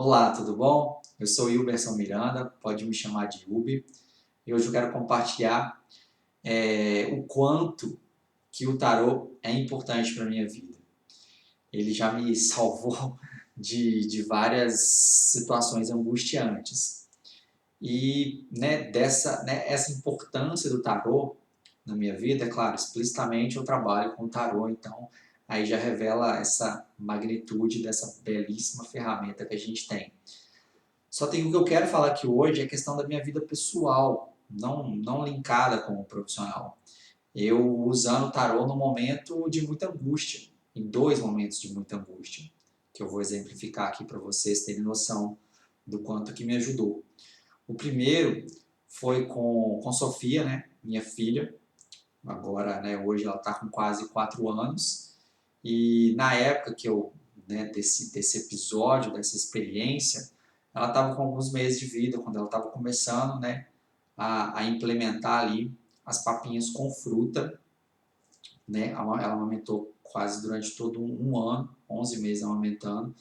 Olá, tudo bom? Eu sou Wilberson Miranda, pode me chamar de Ubi. E hoje eu quero compartilhar o quanto que o tarô é importante para a minha vida. Ele já me salvou de várias situações angustiantes. E essa importância do tarô na minha vida, é claro, explicitamente eu trabalho com o tarô, então aí já revela essa magnitude dessa belíssima ferramenta que a gente tem. Só tem o que eu quero falar aqui hoje é a questão da minha vida pessoal, não linkada com o profissional. Eu usando o tarô no momento de muita angústia, em dois momentos de muita angústia, que eu vou exemplificar aqui para vocês terem noção do quanto que me ajudou. O primeiro foi com Sofia, né, minha filha, agora, né, hoje ela está com quase 4 anos, e na época que eu, né, desse episódio, dessa experiência, ela estava com alguns meses de vida, quando ela estava começando, né, a implementar ali as papinhas com fruta, né, ela amamentou quase durante todo um ano, 11 meses amamentando,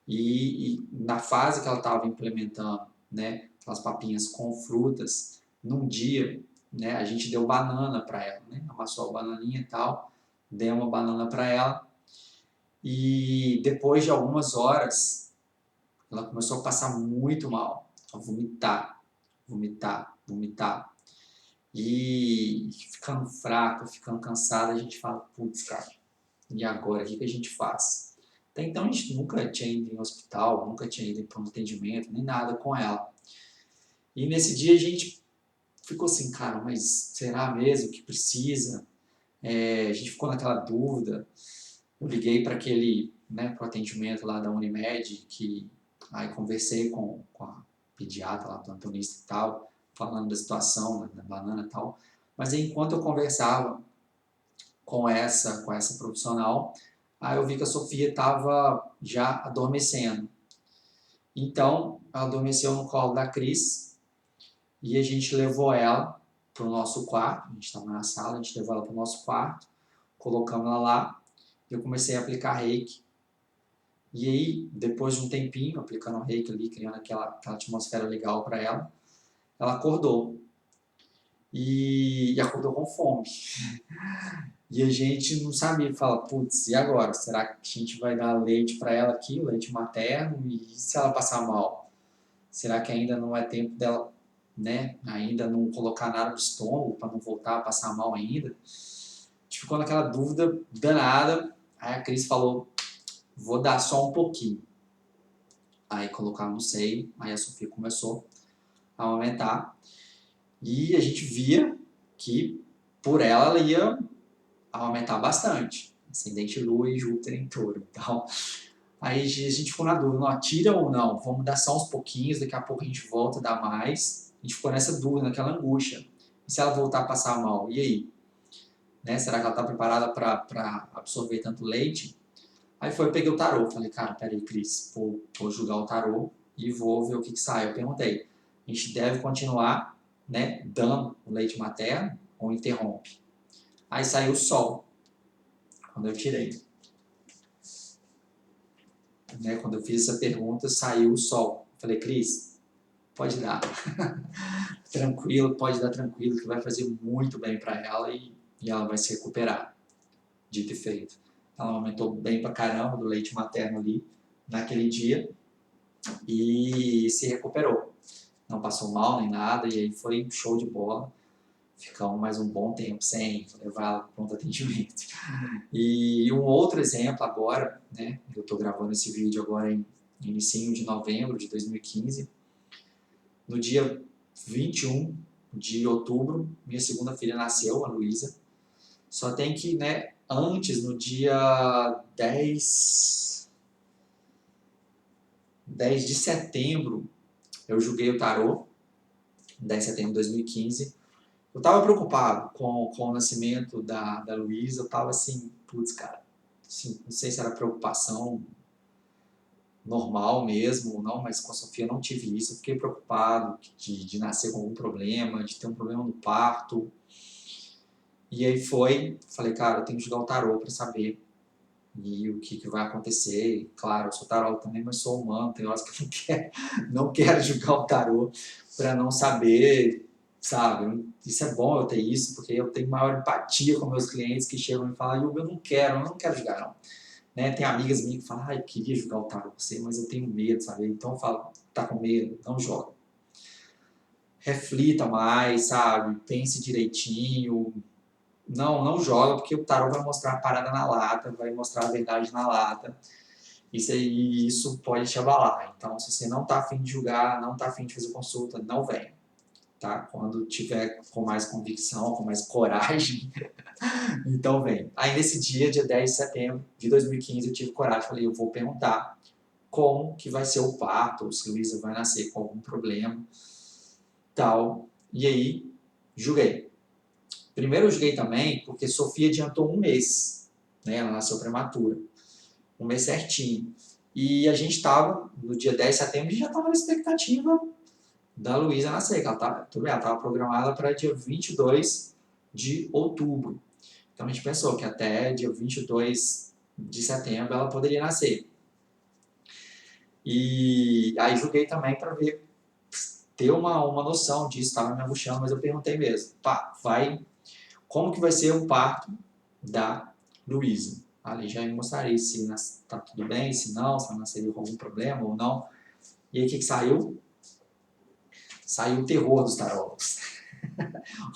e na fase que ela estava implementando, né, as papinhas com frutas, num dia, né, a gente deu banana para ela, né, amassou a bananinha e tal, deu uma banana para ela, e depois de algumas horas, ela começou a passar muito mal, a vomitar, vomitar, vomitar. E ficando fraca, ficando cansada, a gente fala, putz, cara, e agora, o que a gente faz? Até então a gente nunca tinha ido em hospital, nunca tinha ido para um atendimento, nem nada com ela. E nesse dia a gente ficou assim, cara, mas será mesmo que precisa? A gente ficou naquela dúvida. Eu liguei para aquele, né, para o atendimento lá da Unimed, que aí conversei com a pediatra lá, plantonista e tal, falando da situação da banana e tal. Mas aí, enquanto eu conversava com essa profissional, aí eu vi que a Sofia estava já adormecendo. Então, ela adormeceu no colo da Cris e a gente levou ela para o nosso quarto. A gente estava na sala, a gente levou ela para o nosso quarto, colocamos ela lá e eu comecei a aplicar reiki. E aí, depois de um tempinho, aplicando o reiki ali, criando aquela atmosfera legal para ela, ela acordou. E acordou com fome. E a gente não sabia, fala, putz, e agora? Será que a gente vai dar leite para ela aqui, leite materno? E se ela passar mal? Será que ainda não é tempo dela, né? Ainda não colocar nada no estômago para não voltar a passar mal ainda? A gente ficou naquela dúvida danada. Aí a Cris falou, vou dar só um pouquinho. Aí colocaram no seio, aí a Sofia começou a aumentar. E a gente via que por ela ia aumentar bastante. Ascendente Lua e Júpiter em touro. Então, aí a gente ficou na dúvida, não, tira ou não? Vamos dar só uns pouquinhos, daqui a pouco a gente volta a dar mais. A gente ficou nessa dúvida, naquela angústia. E se ela voltar a passar mal? E aí? Né? Será que ela está preparada para absorver tanto leite? Aí foi, eu peguei o tarô. Falei, cara, peraí, Cris, vou julgar o tarô e vou ver o que sai. Eu perguntei, a gente deve continuar, né, dando o leite materno ou interrompe? Aí saiu o sol, quando eu tirei. Né, quando eu fiz essa pergunta, saiu o sol. Falei, Cris, pode dar. Tranquilo, pode dar tranquilo, que vai fazer muito bem para ela e ela vai se recuperar. Dito e feito. Ela aumentou bem pra caramba do leite materno ali, naquele dia, e se recuperou. Não passou mal nem nada, e aí foi um show de bola. Ficamos mais um bom tempo sem levar ela para pronto atendimento. E um outro exemplo agora, né? Eu estou gravando esse vídeo agora em início de novembro de 2015. No dia 21 de outubro, minha segunda filha nasceu, a Luísa. Só tem que, né, antes, no dia 10 de setembro, eu julguei o tarô, 10 de setembro de 2015. Eu estava preocupado com o nascimento da Luísa, eu estava assim, putz, cara, assim, não sei se era preocupação normal mesmo ou não, mas com a Sofia eu não tive isso, eu fiquei preocupado de nascer com algum problema, de ter um problema no parto. E aí falei, cara, eu tenho que jogar o tarô para saber e o que vai acontecer. E, claro, eu sou tarólogo também, mas sou humano, tem horas que eu não quero julgar o tarô para não saber, sabe? Isso é bom eu ter isso, porque eu tenho maior empatia com meus clientes que chegam e falam, eu não quero julgar não. Né? Tem amigas minhas que falam, eu queria julgar o tarô com você, mas eu tenho medo, sabe? Então eu falo, tá com medo? Não joga. Reflita mais, sabe? Pense direitinho. Não joga, porque o tarô vai mostrar a parada na lata, vai mostrar a verdade na lata. Isso pode te abalar. Então, se você não tá afim de julgar, não tá afim de fazer consulta, não venha. Tá? Quando tiver com mais convicção, com mais coragem, então vem. Aí nesse dia 10 de setembro de 2015, eu tive coragem, falei, eu vou perguntar como que vai ser o parto, ou se Luísa vai nascer com algum problema, tal. E aí, julguei. Primeiro eu julguei também porque Sofia adiantou um mês, né? Ela nasceu prematura, um mês certinho. E a gente estava, no dia 10 de setembro, a gente já estava na expectativa da Luísa nascer, que ela estava programada para dia 22 de outubro. Então a gente pensou que até dia 22 de setembro ela poderia nascer. E aí julguei também para ver, ter uma noção disso, estava me angustiando, mas eu perguntei mesmo, pá, como que vai ser o parto da Luísa? Ali já me mostraria se está tudo bem, se não, se ela nasceria com algum problema ou não. E aí o que saiu? Saiu o terror dos tarólogos.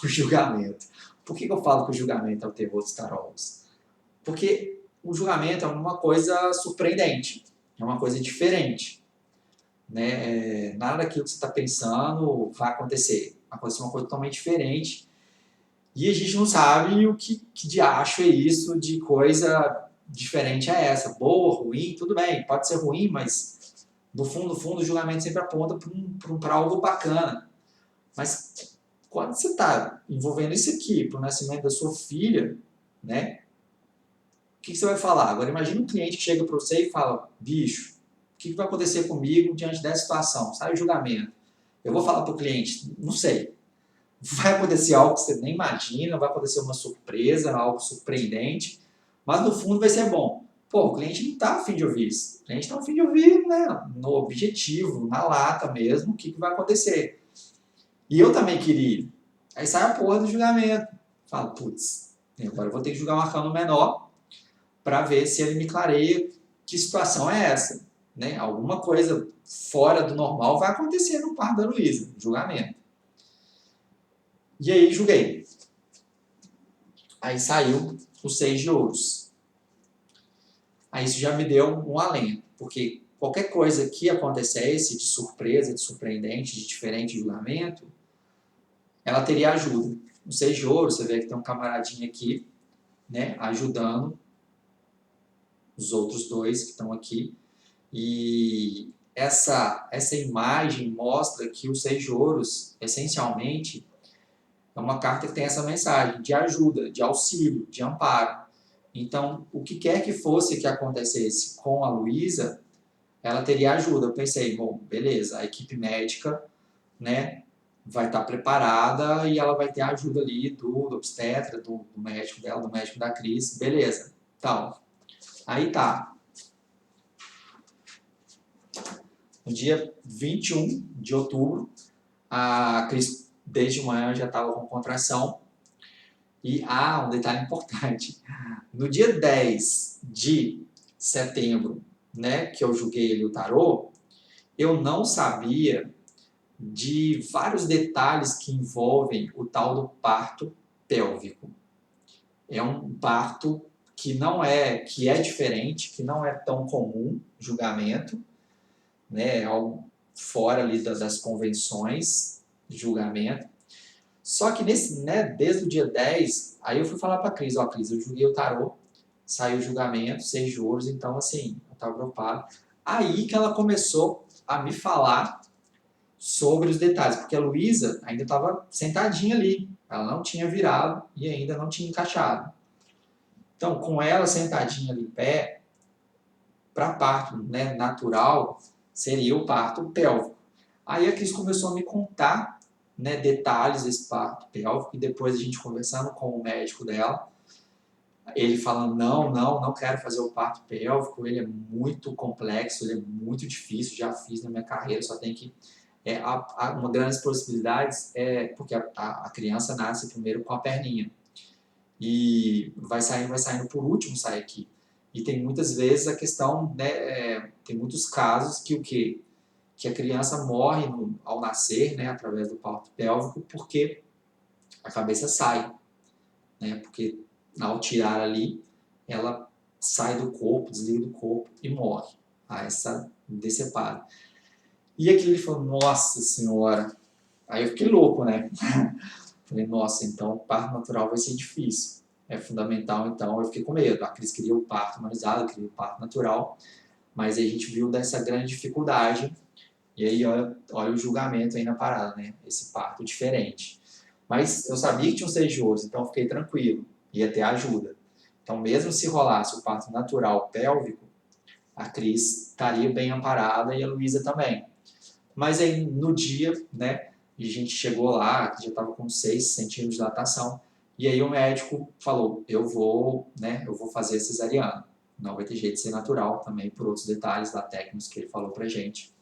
O julgamento. Por que eu falo que o julgamento é o terror dos tarólogos? Porque o julgamento é uma coisa surpreendente, é uma coisa diferente. Né? Nada daquilo que você está pensando vai acontecer. Vai acontecer uma coisa totalmente diferente. E a gente não sabe o que de acho é isso, de coisa diferente é essa. Boa, ruim, tudo bem, pode ser ruim, mas no fundo, o julgamento sempre aponta para algo bacana. Mas quando você está envolvendo isso aqui para o nascimento da sua filha, né? O que você vai falar? Agora imagine um cliente que chega para você e fala, bicho, o que vai acontecer comigo diante dessa situação? Sai o julgamento. Eu vou falar para o cliente, não sei. Vai acontecer algo que você nem imagina, vai acontecer uma surpresa, algo surpreendente, mas no fundo vai ser bom. Pô, o cliente não está afim de ouvir isso. O cliente está afim de ouvir, né, no objetivo, na lata mesmo, o que vai acontecer. E eu também queria. Aí sai a porra do julgamento. Fala, putz, agora eu vou ter que julgar um arcano menor para ver se ele me clareia que situação é essa. Né? Alguma coisa fora do normal vai acontecer no parto da Luísa, julgamento. E aí julguei. Aí saiu o 6 de ouros. Aí isso já me deu um alento, porque qualquer coisa que acontecesse de surpresa, de surpreendente, de diferente julgamento, ela teria ajuda. O 6 de ouros, você vê que tem um camaradinho aqui, né, ajudando os outros dois que estão aqui. E essa imagem mostra que o 6 de ouros, essencialmente, é uma carta que tem essa mensagem de ajuda, de auxílio, de amparo. Então, o que quer que fosse que acontecesse com a Luísa, ela teria ajuda. Eu pensei, bom, beleza, a equipe médica, né, vai estar preparada e ela vai ter a ajuda ali do obstetra, do médico dela, do médico da Cris, beleza. Então, aí tá. No dia 21 de outubro, a Cris, desde manhã, já estava com contração. E, um detalhe importante, no dia 10 de setembro, né, que eu julguei ali o tarô, eu não sabia de vários detalhes que envolvem o tal do parto pélvico. É um parto que é diferente, que não é tão comum, julgamento, né, é algo fora ali das convenções de julgamento. Só que desde o dia 10, aí eu fui falar pra Cris, Cris, eu julguei o tarô, saiu o julgamento, 6 de ouros, então assim, eu tava preocupado. Aí que ela começou a me falar sobre os detalhes, porque a Luísa ainda estava sentadinha ali, ela não tinha virado e ainda não tinha encaixado. Então, com ela sentadinha ali em pé, para parto, né, natural, seria o parto pélvico. Aí a Cris começou a me contar, né, detalhes desse parto pélvico, e depois a gente conversando com o médico dela, ele falando, não quero fazer o parto pélvico, ele é muito complexo, ele é muito difícil, já fiz na minha carreira, só tem que... uma grandes possibilidades é porque a criança nasce primeiro com a perninha e vai saindo por último, sai aqui. E tem muitas vezes a questão, né, tem muitos casos que o quê? Que a criança morre ao nascer, né, através do parto pélvico, porque a cabeça sai, né, porque ao tirar ali, ela sai do corpo, desliga do corpo e morre. Essa decepara. E aquilo ele falou, nossa senhora. Aí eu fiquei louco, né? Falei, nossa, então o parto natural vai ser difícil. É fundamental, então eu fiquei com medo. A Cris queria o parto humanizado, queria o parto natural, mas aí a gente viu dessa grande dificuldade. E aí, olha o julgamento aí na parada, né? Esse parto diferente. Mas eu sabia que tinha um 6 de ouros, então eu fiquei tranquilo. Ia ter ajuda. Então, mesmo se rolasse o parto natural pélvico, a Cris estaria bem amparada e a Luísa também. Mas aí, no dia, né, a gente chegou lá, já estava com 6 centímetros de dilatação, e aí o médico falou, eu vou fazer cesariana. Não vai ter jeito de ser natural, também por outros detalhes lá técnicos que ele falou pra gente.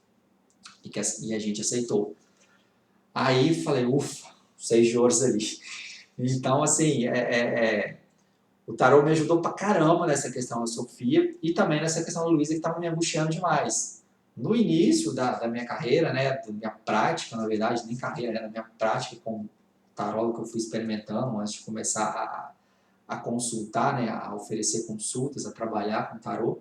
E a gente aceitou. Aí falei, ufa, 6 de ouros ali. Então, assim, o tarô me ajudou pra caramba nessa questão da Sofia e também nessa questão da Luísa que estava me angustiando demais. No início da minha carreira, né, da minha prática, na verdade, nem carreira, da minha prática com tarólogo que eu fui experimentando antes de começar a consultar, né, a oferecer consultas, a trabalhar com tarô,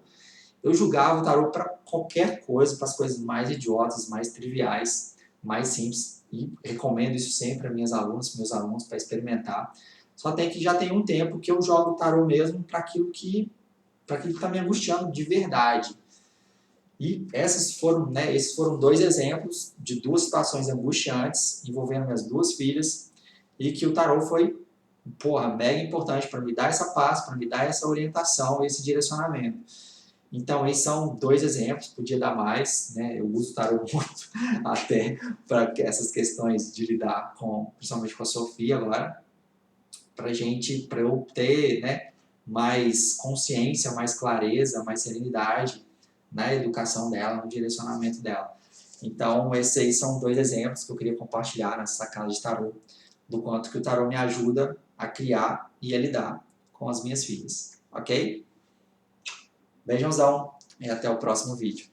eu julgava o tarô para qualquer coisa, para as coisas mais idiotas, mais triviais, mais simples. E recomendo isso sempre a minhas alunas, meus alunos, para experimentar. Só tem que já tem um tempo que eu jogo o tarô mesmo para aquilo que está me angustiando de verdade. E esses foram 2 exemplos de 2 situações angustiantes envolvendo minhas 2 filhas e que o tarô foi, mega importante para me dar essa paz, para me dar essa orientação, esse direcionamento. Então, esses são 2 exemplos, podia dar mais, né? Eu uso o tarô muito até para essas questões de lidar principalmente com a Sofia agora, para eu ter, né, mais consciência, mais clareza, mais serenidade na educação dela, no direcionamento dela. Então, esses aí são 2 exemplos que eu queria compartilhar nessa sacada de tarô, do quanto que o tarô me ajuda a criar e a lidar com as minhas filhas, ok? Beijãozão e até o próximo vídeo.